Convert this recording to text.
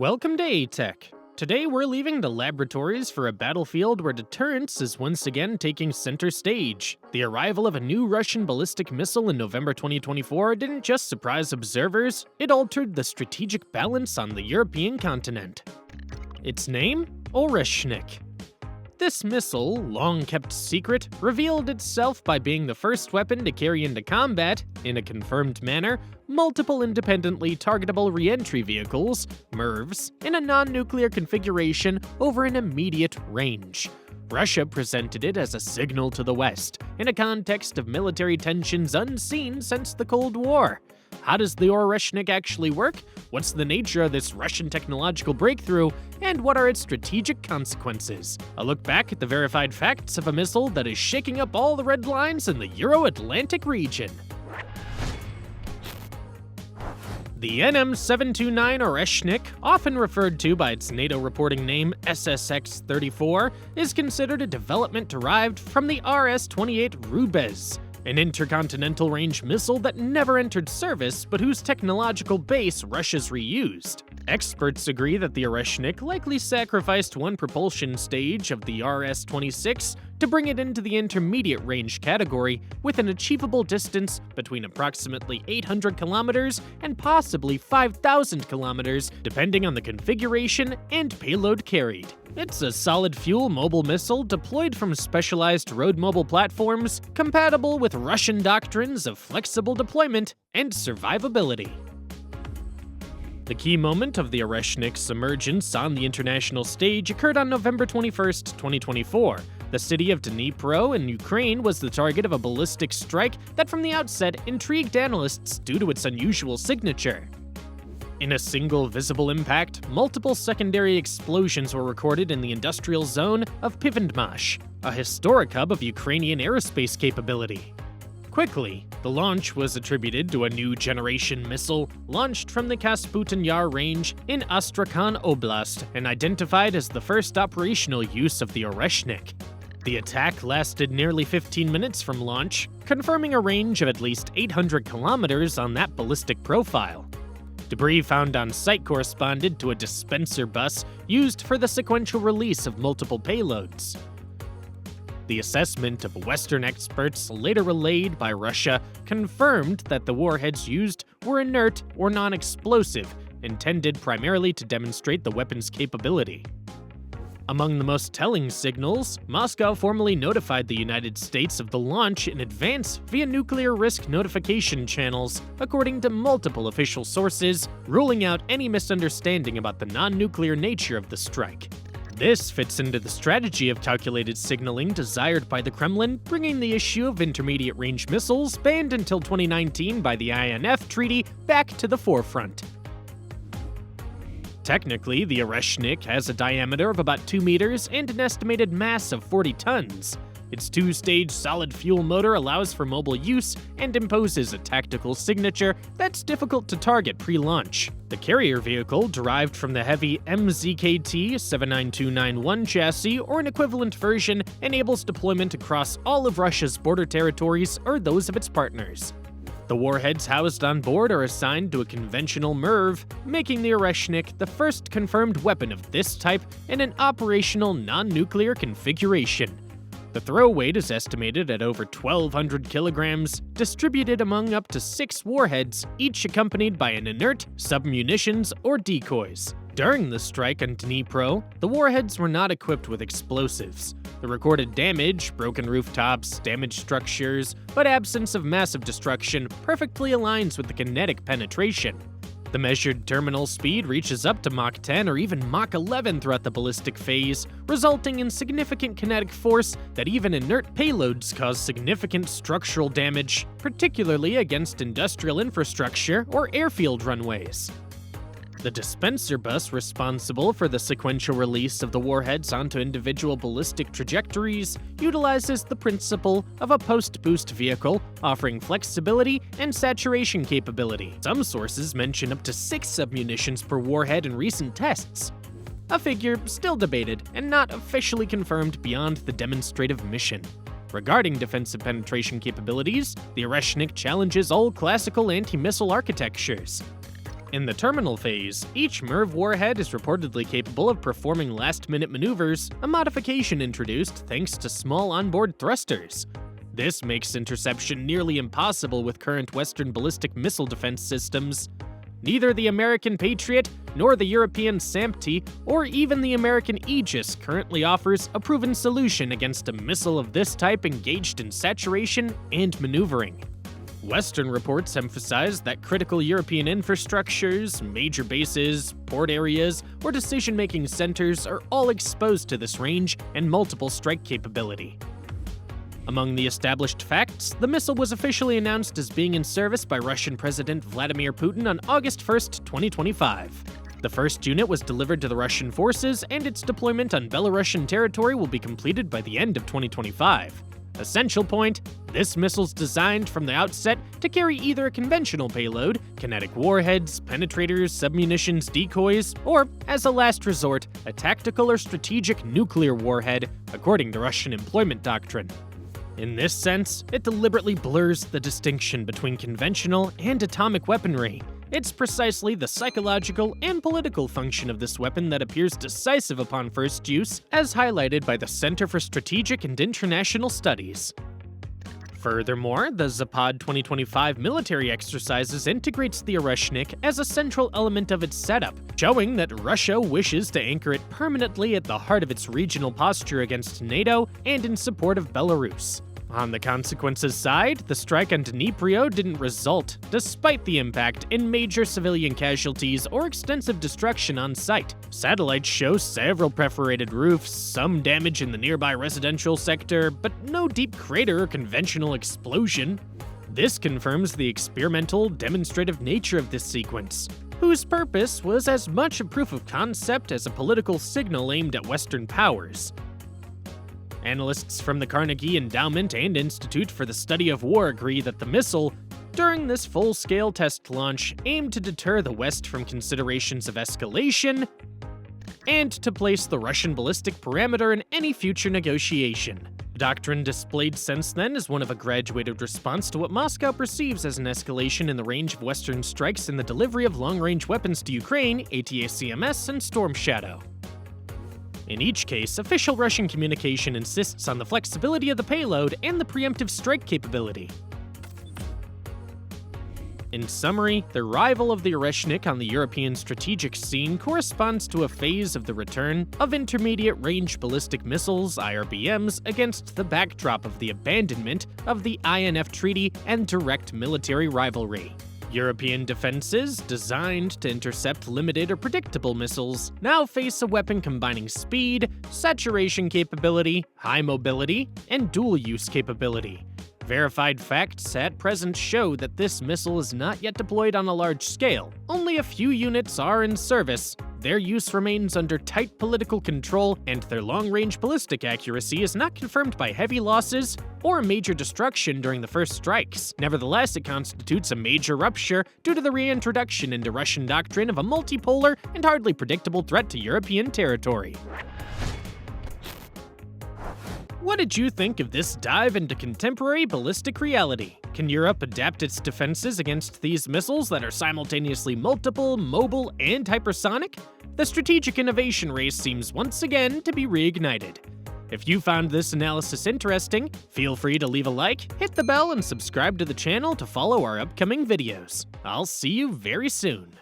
Welcome to aTech. Today we're leaving the laboratories for a battlefield where deterrence is once again taking center stage. The arrival of a new Russian ballistic missile in November 2024 didn't just surprise observers, it altered the strategic balance on the European continent. Its name? Oreshnik. This missile, long kept secret, revealed itself by being the first weapon to carry into combat, in a confirmed manner, multiple independently targetable reentry vehicles, MIRVs, in a non-nuclear configuration over an immediate range. Russia presented it as a signal to the West, in a context of military tensions unseen since the Cold War. How does the Oreshnik actually work? What's the nature of this Russian technological breakthrough? And what are its strategic consequences? A look back at the verified facts of a missile that is shaking up all the red lines in the Euro-Atlantic region. The NM729 Oreshnik, often referred to by its NATO reporting name SSX-34, is considered a development derived from the RS-28 Rubez, an intercontinental range missile that never entered service but whose technological base Russia's reused. Experts agree that the Oreshnik likely sacrificed one propulsion stage of the RS-26 to bring it into the intermediate range category, with an achievable distance between approximately 800 kilometers and possibly 5,000 kilometers, depending on the configuration and payload carried. It's a solid-fuel mobile missile deployed from specialized road-mobile platforms, compatible with Russian doctrines of flexible deployment and survivability. The key moment of the Oreshnik's emergence on the international stage occurred on November 21, 2024. The city of Dnipro in Ukraine was the target of a ballistic strike that from the outset intrigued analysts due to its unusual signature. In a single visible impact, multiple secondary explosions were recorded in the industrial zone of Pivendmash, a historic hub of Ukrainian aerospace capability. Quickly, the launch was attributed to a new generation missile launched from the Kasputin Yar range in Astrakhan Oblast and identified as the first operational use of the Oreshnik. The attack lasted nearly 15 minutes from launch, confirming a range of at least 800 kilometers on that ballistic profile. Debris found on site corresponded to a dispenser bus used for the sequential release of multiple payloads. The assessment of Western experts, later relayed by Russia, confirmed that the warheads used were inert or non-explosive, intended primarily to demonstrate the weapon's capability. Among the most telling signals, Moscow formally notified the United States of the launch in advance via nuclear risk notification channels, according to multiple official sources, ruling out any misunderstanding about the non-nuclear nature of the strike. This fits into the strategy of calculated signaling desired by the Kremlin, bringing the issue of intermediate-range missiles, banned until 2019 by the INF Treaty, back to the forefront. Technically, the Oreshnik has a diameter of about 2 meters and an estimated mass of 40 tons. Its two-stage solid-fuel motor allows for mobile use and imposes a tactical signature that's difficult to target pre-launch. The carrier vehicle, derived from the heavy MZKT 79291 chassis or an equivalent version, enables deployment across all of Russia's border territories or those of its partners. The warheads housed on board are assigned to a conventional MIRV, making the Oreshnik the first confirmed weapon of this type in an operational non-nuclear configuration. The throw weight is estimated at over 1,200 kilograms, distributed among up to 6 warheads, each accompanied by an inert, submunitions, or decoys. During the strike on Dnipro, the warheads were not equipped with explosives. The recorded damage, broken rooftops, damaged structures, but absence of massive destruction perfectly aligns with the kinetic penetration. The measured terminal speed reaches up to Mach 10 or even Mach 11 throughout the ballistic phase, resulting in significant kinetic force that even inert payloads cause significant structural damage, particularly against industrial infrastructure or airfield runways. The dispenser bus responsible for the sequential release of the warheads onto individual ballistic trajectories utilizes the principle of a post-boost vehicle, offering flexibility and saturation capability. Some sources mention up to 6 submunitions per warhead in recent tests, a figure still debated and not officially confirmed beyond the demonstrative mission. Regarding defensive penetration capabilities, the Oreshnik challenges all classical anti-missile architectures. In the terminal phase, each MIRV warhead is reportedly capable of performing last-minute maneuvers, a modification introduced thanks to small onboard thrusters. This makes interception nearly impossible with current Western ballistic missile defense systems. Neither the American Patriot, nor the European SAMP-T, or even the American Aegis currently offers a proven solution against a missile of this type engaged in saturation and maneuvering. Western reports emphasize that critical European infrastructures, major bases, port areas, or decision-making centers are all exposed to this range and multiple strike capability. Among the established facts, the missile was officially announced as being in service by Russian President Vladimir Putin on August 1, 2025. The first unit was delivered to the Russian forces, and its deployment on Belarusian territory will be completed by the end of 2025. Essential point, this missile's designed from the outset to carry either a conventional payload, kinetic warheads, penetrators, submunitions, decoys, or, as a last resort, a tactical or strategic nuclear warhead, according to Russian employment doctrine. In this sense, it deliberately blurs the distinction between conventional and atomic weaponry. It's precisely the psychological and political function of this weapon that appears decisive upon first use, as highlighted by the Center for Strategic and International Studies. Furthermore, the Zapad 2025 military exercises integrates the Oreshnik as a central element of its setup, showing that Russia wishes to anchor it permanently at the heart of its regional posture against NATO and in support of Belarus. On the consequences side, the strike on Dnipro didn't result, despite the impact, in major civilian casualties or extensive destruction on site. Satellites show several perforated roofs, some damage in the nearby residential sector, but no deep crater or conventional explosion. This confirms the experimental, demonstrative nature of this sequence, whose purpose was as much a proof of concept as a political signal aimed at Western powers. Analysts from the Carnegie Endowment and Institute for the Study of War agree that the missile, during this full-scale test launch, aimed to deter the West from considerations of escalation and to place the Russian ballistic parameter in any future negotiation. Doctrine displayed since then is one of a graduated response to what Moscow perceives as an escalation in the range of Western strikes in the delivery of long-range weapons to Ukraine, ATACMS, and Storm Shadow. In each case, official Russian communication insists on the flexibility of the payload and the preemptive strike capability. In summary, the arrival of the Oreshnik on the European strategic scene corresponds to a phase of the return of intermediate-range ballistic missiles, IRBMs, against the backdrop of the abandonment of the INF Treaty and direct military rivalry. European defenses, designed to intercept limited or predictable missiles, now face a weapon combining speed, saturation capability, high mobility, and dual-use capability. Verified facts at present show that this missile is not yet deployed on a large scale. Only a few units are in service. Their use remains under tight political control, and their long-range ballistic accuracy is not confirmed by heavy losses or major destruction during the first strikes. Nevertheless, it constitutes a major rupture due to the reintroduction into Russian doctrine of a multipolar and hardly predictable threat to European territory. What did you think of this dive into contemporary ballistic reality? Can Europe adapt its defenses against these missiles that are simultaneously multiple, mobile, and hypersonic? The strategic innovation race seems once again to be reignited. If you found this analysis interesting, feel free to leave a like, hit the bell, and subscribe to the channel to follow our upcoming videos. I'll see you very soon.